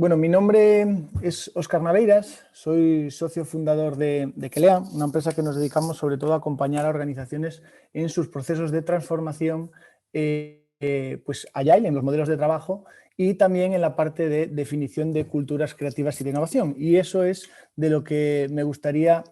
Bueno, mi nombre es Óscar Naveiras, soy socio fundador de Quelea, una empresa que nos dedicamos sobre todo a acompañar a organizaciones en sus procesos de transformación pues Agile, en los modelos de trabajo y también en la parte de definición de culturas creativas y de innovación. Y eso es de lo que me gustaría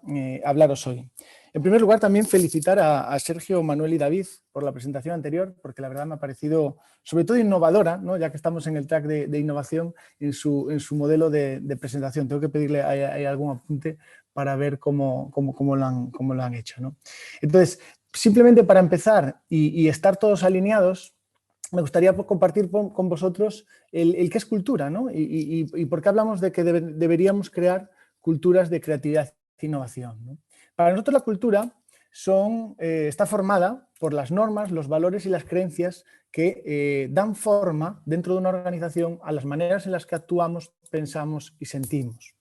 hablaros hoy. En primer lugar, también felicitar a Sergio, Manuel y David por la presentación anterior, porque la verdad me ha parecido sobre todo innovadora, ¿no? Ya que estamos en el track de innovación en su modelo de presentación. Tengo que pedirle hay algún apunte para ver cómo lo han hecho, ¿no? Entonces, simplemente para empezar y estar todos alineados, me gustaría compartir con vosotros el qué es cultura, ¿no? Y por qué hablamos de que deberíamos crear culturas de creatividad e innovación, ¿no? Para nosotros la cultura está formada por las normas, los valores y las creencias que dan forma dentro de una organización a las maneras en las que actuamos, pensamos y sentimos.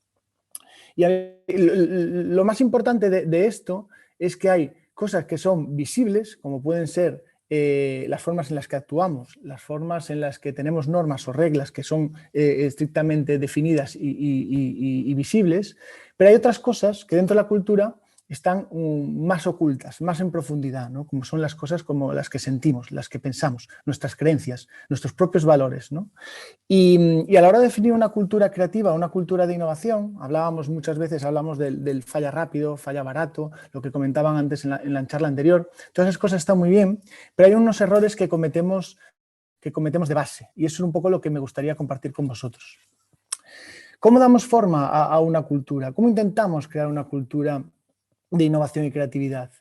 Y lo más importante de esto es que hay cosas que son visibles, como pueden ser las formas en las que actuamos, las formas en las que tenemos normas o reglas que son estrictamente definidas y visibles, pero hay otras cosas que dentro de la cultura están más ocultas, más en profundidad, ¿no? Como son las cosas como las que sentimos, las que pensamos, nuestras creencias, nuestros propios valores, ¿no? Y a la hora de definir una cultura creativa, una cultura de innovación, muchas veces hablamos del falla rápido, falla barato, lo que comentaban antes en la charla anterior. Todas esas cosas están muy bien, pero hay unos errores que cometemos de base, y eso es un poco lo que me gustaría compartir con vosotros. ¿Cómo damos forma a una cultura? ¿Cómo intentamos crear una cultura de innovación y creatividad?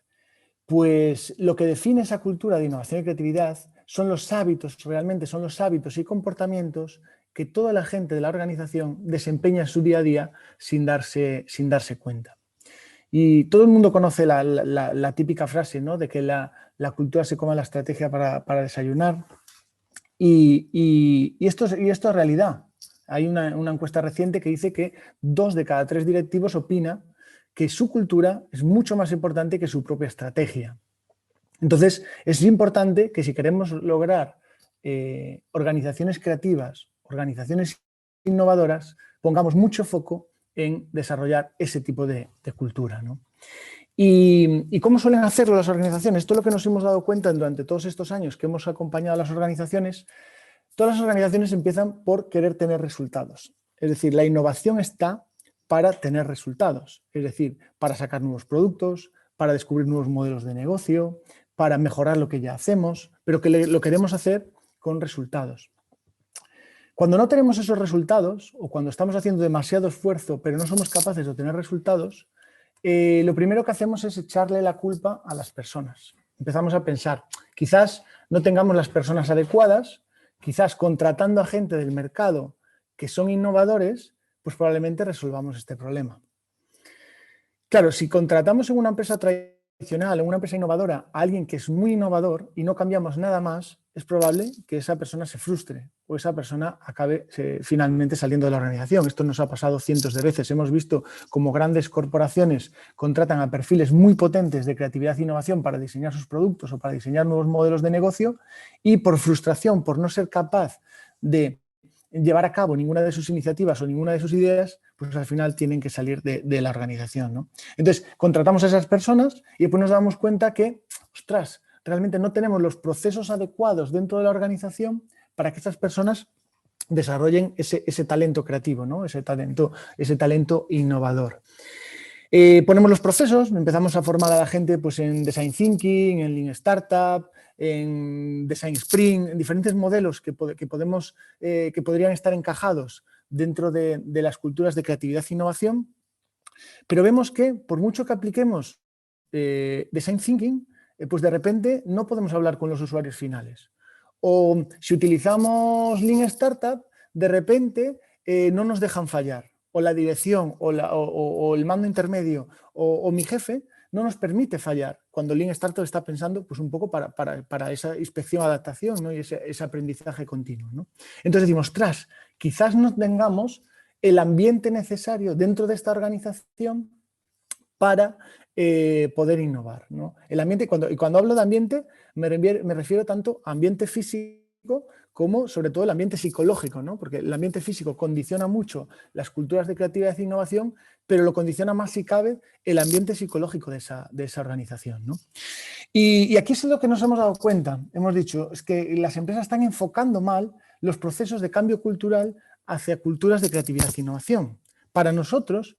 Pues lo que define esa cultura de innovación y creatividad son los hábitos, realmente son los hábitos y comportamientos que toda la gente de la organización desempeña en su día a día sin darse cuenta. Y todo el mundo conoce la típica frase, ¿no? De que la cultura se come la estrategia para desayunar. Y esto es realidad. Hay una encuesta reciente que dice que 2 de cada 3 directivos opina que su cultura es mucho más importante que su propia estrategia. Entonces, es importante que si queremos lograr organizaciones creativas, organizaciones innovadoras, pongamos mucho foco en desarrollar ese tipo de cultura, ¿no? ¿Y cómo suelen hacerlo las organizaciones? Esto es lo que nos hemos dado cuenta durante todos estos años que hemos acompañado a las organizaciones. Todas las organizaciones empiezan por querer tener resultados. Es decir, la innovación está para tener resultados. Es decir, para sacar nuevos productos, para descubrir nuevos modelos de negocio, para mejorar lo que ya hacemos, pero que lo queremos hacer con resultados. Cuando no tenemos esos resultados, o cuando estamos haciendo demasiado esfuerzo, pero no somos capaces de obtener resultados, lo primero que hacemos es echarle la culpa a las personas. Empezamos a pensar, quizás no tengamos las personas adecuadas, quizás contratando a gente del mercado que son innovadores, pues probablemente resolvamos este problema. Claro, si contratamos en una empresa tradicional, en una empresa innovadora, a alguien que es muy innovador y no cambiamos nada más, es probable que esa persona se frustre o esa persona acabe finalmente saliendo de la organización. Esto nos ha pasado cientos de veces. Hemos visto cómo grandes corporaciones contratan a perfiles muy potentes de creatividad e innovación para diseñar sus productos o para diseñar nuevos modelos de negocio y por frustración, por no ser capaz de llevar a cabo ninguna de sus iniciativas o ninguna de sus ideas, pues al final tienen que salir de la organización, ¿no? Entonces, contratamos a esas personas y después nos damos cuenta que, ostras, realmente no tenemos los procesos adecuados dentro de la organización para que estas personas desarrollen ese talento creativo, ¿no? Ese talento innovador. Ponemos los procesos, empezamos a formar a la gente pues, en Design Thinking, en Lean Startup, en Design Sprint, en diferentes modelos que podrían estar encajados dentro de las culturas de creatividad e innovación, pero vemos que por mucho que apliquemos Design Thinking, pues de repente no podemos hablar con los usuarios finales. O si utilizamos Lean Startup, de repente no nos dejan fallar. O la dirección o el mando intermedio o mi jefe no nos permite fallar cuando Lean Startup está pensando pues, un poco para esa inspección, adaptación, ¿no? Y ese aprendizaje continuo, ¿no? Entonces decimos, ostras, quizás no tengamos el ambiente necesario dentro de esta organización para poder innovar, ¿no? El ambiente, cuando hablo de ambiente, me refiero tanto a ambiente físico como sobre todo el ambiente psicológico, ¿no? Porque el ambiente físico condiciona mucho las culturas de creatividad e innovación, pero lo condiciona más, si cabe, el ambiente psicológico de esa organización, ¿no? Y aquí es lo que nos hemos dado cuenta, hemos dicho, es que las empresas están enfocando mal los procesos de cambio cultural hacia culturas de creatividad e innovación. Para nosotros,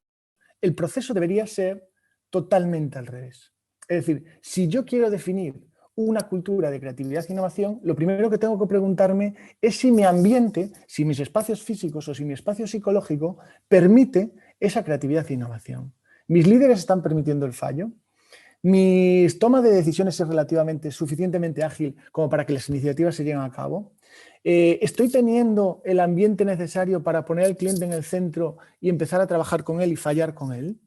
el proceso debería ser totalmente al revés. Es decir, si yo quiero definir una cultura de creatividad e innovación, lo primero que tengo que preguntarme es si mi ambiente, si mis espacios físicos o si mi espacio psicológico permite esa creatividad e innovación. ¿Mis líderes están permitiendo el fallo? ¿Mi toma de decisiones es relativamente suficientemente ágil como para que las iniciativas se lleven a cabo? ¿Estoy teniendo el ambiente necesario para poner al cliente en el centro y empezar a trabajar con él y fallar con él?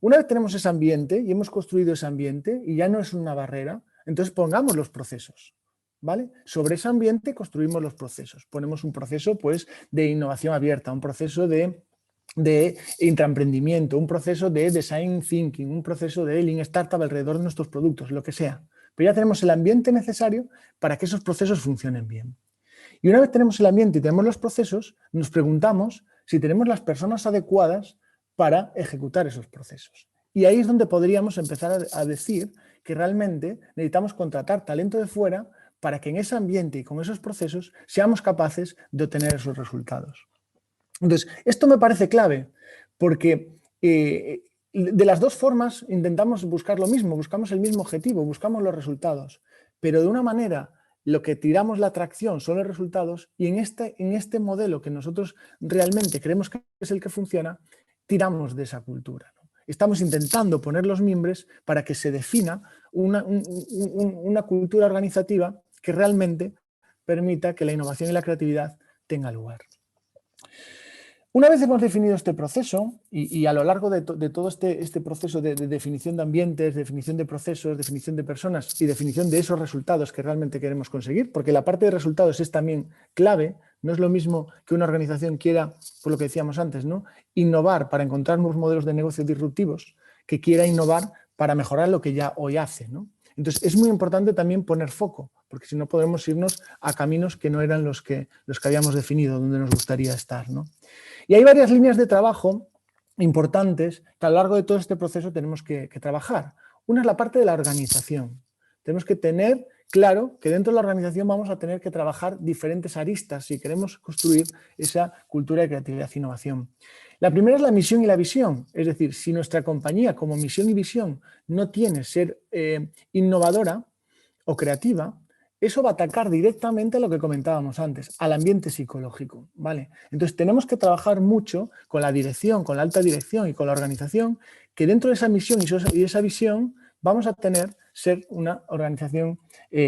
Una vez tenemos ese ambiente y hemos construido ese ambiente y ya no es una barrera, entonces pongamos los procesos, ¿vale? Sobre ese ambiente construimos los procesos. Ponemos un proceso, pues, de innovación abierta, un proceso de intraemprendimiento, un proceso de design thinking, un proceso de lean startup alrededor de nuestros productos, lo que sea. Pero ya tenemos el ambiente necesario para que esos procesos funcionen bien. Y una vez tenemos el ambiente y tenemos los procesos, nos preguntamos si tenemos las personas adecuadas para ejecutar esos procesos. Y ahí es donde podríamos empezar a decir que realmente necesitamos contratar talento de fuera para que en ese ambiente y con esos procesos seamos capaces de obtener esos resultados. Entonces, esto me parece clave porque de las dos formas intentamos buscar lo mismo, buscamos el mismo objetivo, buscamos los resultados, pero de una manera lo que tiramos la atracción son los resultados y en este modelo que nosotros realmente creemos que es el que funciona, tiramos de esa cultura, ¿no? Estamos intentando poner los mimbres para que se defina una cultura organizativa que realmente permita que la innovación y la creatividad tengan lugar. Una vez hemos definido este proceso y a lo largo de todo este proceso de definición de ambientes, definición de procesos, definición de personas y definición de esos resultados que realmente queremos conseguir, porque la parte de resultados es también clave, no es lo mismo que una organización quiera, por lo que decíamos antes, ¿no?, innovar para encontrar nuevos modelos de negocio disruptivos, que quiera innovar para mejorar lo que ya hoy hace, ¿no? Entonces es muy importante también poner foco, porque si no podemos irnos a caminos que no eran los que habíamos definido, donde nos gustaría estar, ¿no? Y hay varias líneas de trabajo importantes que a lo largo de todo este proceso tenemos que trabajar. Una es la parte de la organización. Tenemos que tener claro que dentro de la organización vamos a tener que trabajar diferentes aristas si queremos construir esa cultura de creatividad e innovación. La primera es la misión y la visión, es decir, si nuestra compañía como misión y visión no tiene ser innovadora o creativa, eso va a atacar directamente a lo que comentábamos antes, al ambiente psicológico, ¿vale? Entonces tenemos que trabajar mucho con la dirección, con la alta dirección y con la organización, que dentro de esa misión y esa visión vamos a ser una organización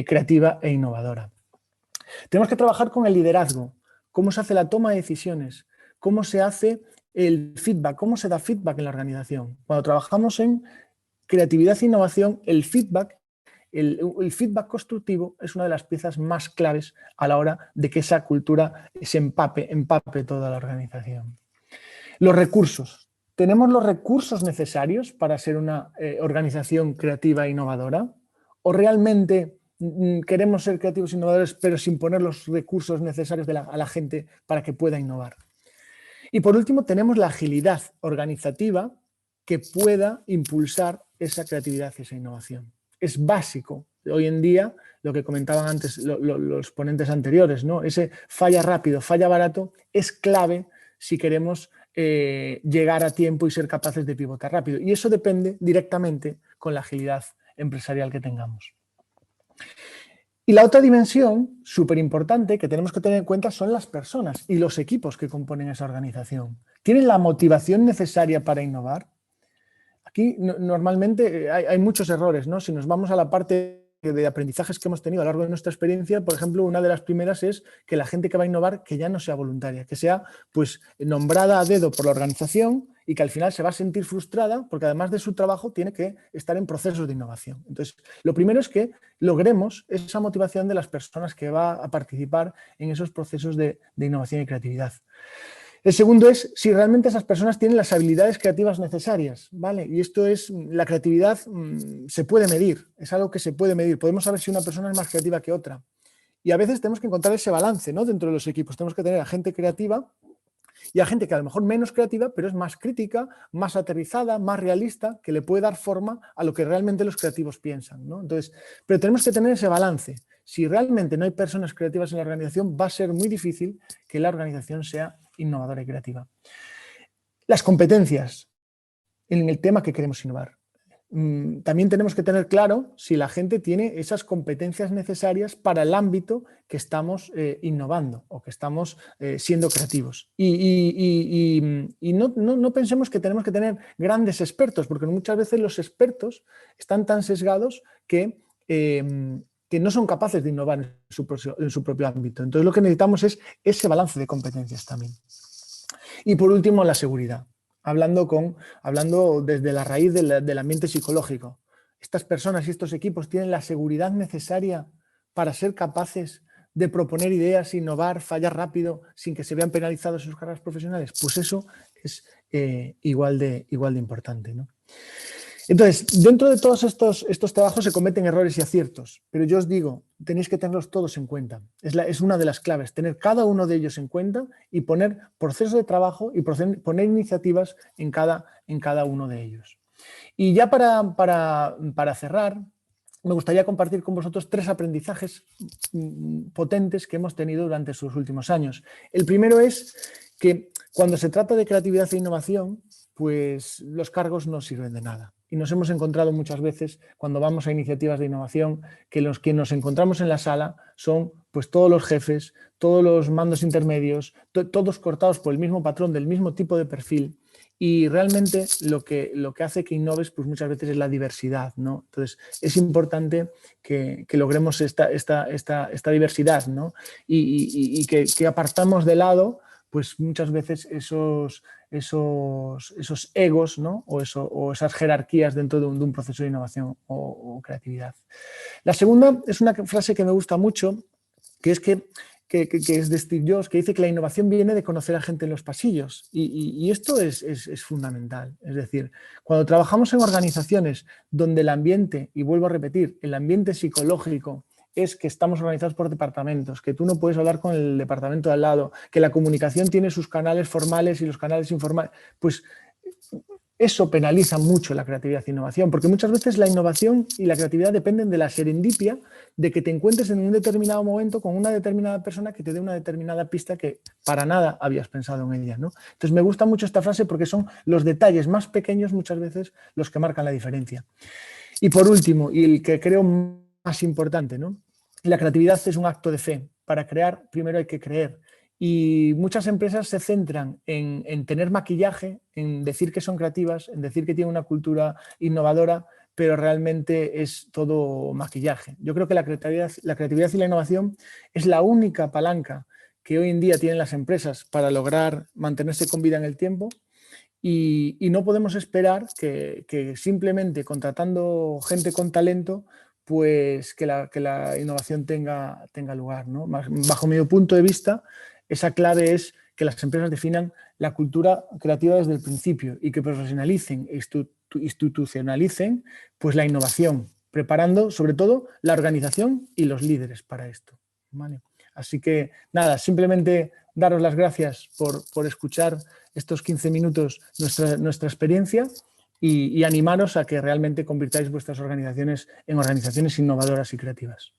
creativa e innovadora. Tenemos que trabajar con el liderazgo, cómo se hace la toma de decisiones, cómo se hace el feedback, cómo se da feedback en la organización. Cuando trabajamos en creatividad e innovación, el feedback constructivo es una de las piezas más claves a la hora de que esa cultura se empape toda la organización. Los recursos. ¿Tenemos los recursos necesarios para ser una organización creativa e innovadora? ¿O realmente queremos ser creativos e innovadores pero sin poner los recursos necesarios a la gente para que pueda innovar? Y por último tenemos la agilidad organizativa que pueda impulsar esa creatividad y esa innovación. Es básico hoy en día, lo que comentaban antes los ponentes anteriores, ¿no? Ese falla rápido, falla barato, es clave si queremos llegar a tiempo y ser capaces de pivotar rápido. Y eso depende directamente con la agilidad empresarial que tengamos. Y la otra dimensión súper importante que tenemos que tener en cuenta son las personas y los equipos que componen esa organización. ¿Tienen la motivación necesaria para innovar? Aquí normalmente hay muchos errores, ¿no? Si nos vamos a la parte de aprendizajes que hemos tenido a lo largo de nuestra experiencia, por ejemplo, una de las primeras es que la gente que va a innovar que ya no sea voluntaria, que sea pues nombrada a dedo por la organización y que al final se va a sentir frustrada porque además de su trabajo tiene que estar en procesos de innovación. Entonces, lo primero es que logremos esa motivación de las personas que va a participar en esos procesos de innovación y creatividad. El segundo es si realmente esas personas tienen las habilidades creativas necesarias, ¿vale? Y esto es, la creatividad se puede medir, es algo que se puede medir. Podemos saber si una persona es más creativa que otra. Y a veces tenemos que encontrar ese balance, ¿no? Dentro de los equipos. Tenemos que tener a gente creativa y a gente que a lo mejor menos creativa, pero es más crítica, más aterrizada, más realista, que le puede dar forma a lo que realmente los creativos piensan, ¿no? Entonces, pero tenemos que tener ese balance. Si realmente no hay personas creativas en la organización, va a ser muy difícil que la organización sea innovadora y creativa. Las competencias en el tema que queremos innovar. También tenemos que tener claro si la gente tiene esas competencias necesarias para el ámbito que estamos innovando o que estamos siendo creativos. Y no pensemos que tenemos que tener grandes expertos, porque muchas veces los expertos están tan sesgados que no son capaces de innovar en su propio ámbito. Entonces lo que necesitamos es ese balance de competencias también. Y por último, la seguridad. Hablando desde la raíz del ambiente psicológico. Estas personas y estos equipos tienen la seguridad necesaria para ser capaces de proponer ideas, innovar, fallar rápido, sin que se vean penalizados en sus carreras profesionales. Pues eso es igual de importante, ¿no? Entonces, dentro de todos estos trabajos se cometen errores y aciertos, pero yo os digo, tenéis que tenerlos todos en cuenta. Es una de las claves, tener cada uno de ellos en cuenta y poner procesos de trabajo y poner iniciativas en cada uno de ellos. Y ya para cerrar, me gustaría compartir con vosotros 3 aprendizajes potentes que hemos tenido durante estos últimos años. El primero es que cuando se trata de creatividad e innovación, pues los cargos no sirven de nada. Y nos hemos encontrado muchas veces, cuando vamos a iniciativas de innovación, que los que nos encontramos en la sala son pues todos los jefes, todos los mandos intermedios, todos cortados por el mismo patrón, del mismo tipo de perfil. Y realmente lo que hace que innoves pues muchas veces es la diversidad, ¿no? Entonces es importante que logremos esta diversidad, ¿no? Y que apartamos de lado pues muchas veces esos egos, ¿no? o esas jerarquías dentro de un proceso de innovación o creatividad. La segunda es una frase que me gusta mucho, que es es de Steve Jobs, que dice que la innovación viene de conocer a gente en los pasillos. Y esto es fundamental. Es decir, cuando trabajamos en organizaciones donde el ambiente, y vuelvo a repetir, el ambiente psicológico es que estamos organizados por departamentos, que tú no puedes hablar con el departamento de al lado, que la comunicación tiene sus canales formales y los canales informales, pues eso penaliza mucho la creatividad e innovación, porque muchas veces la innovación y la creatividad dependen de la serendipia, de que te encuentres en un determinado momento con una determinada persona que te dé una determinada pista que para nada habías pensado en ella, ¿no? Entonces me gusta mucho esta frase porque son los detalles más pequeños muchas veces los que marcan la diferencia. Y por último, y el que creo más importante, ¿no? La creatividad es un acto de fe. Para crear, primero hay que creer. Y muchas empresas se centran en tener maquillaje, en decir que son creativas, en decir que tienen una cultura innovadora, pero realmente es todo maquillaje. Yo creo que la creatividad y la innovación es la única palanca que hoy en día tienen las empresas para lograr mantenerse con vida en el tiempo. Y no podemos esperar que simplemente contratando gente con talento, pues que la innovación tenga lugar, ¿no? Bajo mi punto de vista, esa clave es que las empresas definan la cultura creativa desde el principio y que profesionalicen e institucionalicen pues, la innovación, preparando sobre todo la organización y los líderes para esto, ¿vale? Así que nada, simplemente daros las gracias por escuchar estos 15 minutos nuestra experiencia y animaros a que realmente convirtáis vuestras organizaciones en organizaciones innovadoras y creativas.